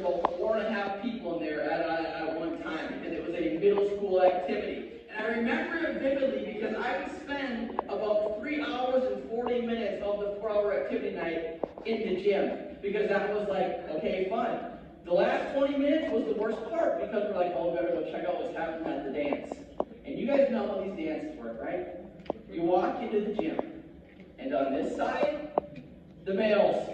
about 4.5 people in there at one time because it was a middle school activity. And I remember it vividly because I would spend about 3 hours and 40 minutes of the 4-hour activity night in the gym because that was like, okay, fun. The last 20 minutes was the worst part because we're like, oh, we better go check out what's happening at the dance. And you guys know how these dances work, right? You walk into the gym, and on this side, the males.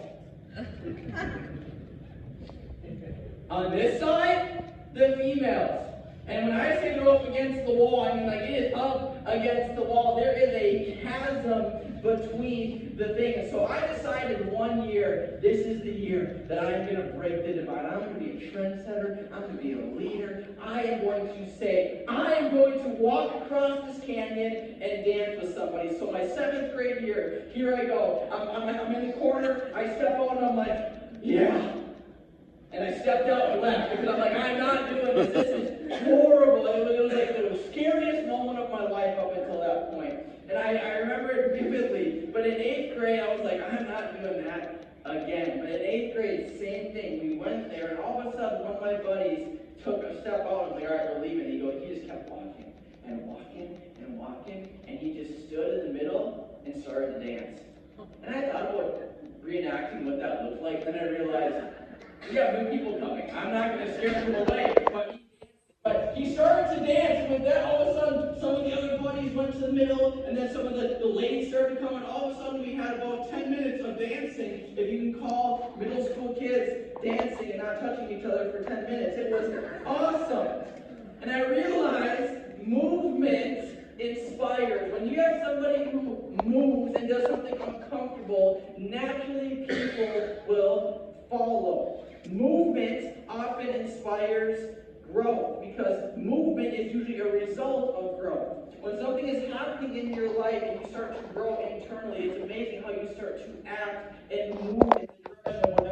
On this side, the females. And when I say they're up against the wall, I mean like it is up against the wall. There is a chasm between the things. So I decided one year, this is the year that I'm going to break the divide. I'm going to be a trendsetter. I'm going to be a leader. I am going to say, I am going to walk across this canyon and dance with somebody. So my 7th grade year, here I go. I'm in the corner. I step out and I'm like, yeah. And I stepped out and left because I'm like, I'm not doing this. This is horrible. It was like the scariest moment of my life up until that point. And I remember it vividly. But in 8th grade, I was like, I'm not doing that again. But in 8th grade, same thing. We went there, and all of a sudden, one of my buddies took a step out and was like, all right, we're leaving. He just kept walking and walking and walking, and he just stood in the middle and started to dance. And I thought about reenacting what that looked like. Then I realized, we got new people coming. I'm not going to scare them away. But he started to dance, and with that, all of a sudden, some of the other buddies went to the middle, and then some of the ladies started coming. All of a sudden, we had about 10 minutes of dancing, if you can call middle school kids dancing and not touching each other for 10 minutes. It was awesome. And I realized movement inspires. When you have somebody who moves and does something uncomfortable, naturally people will follow. Movement often inspires growth because movement is usually a result of growth. When something is happening in your life and you start to grow internally, it's amazing how you start to act and move in the direction of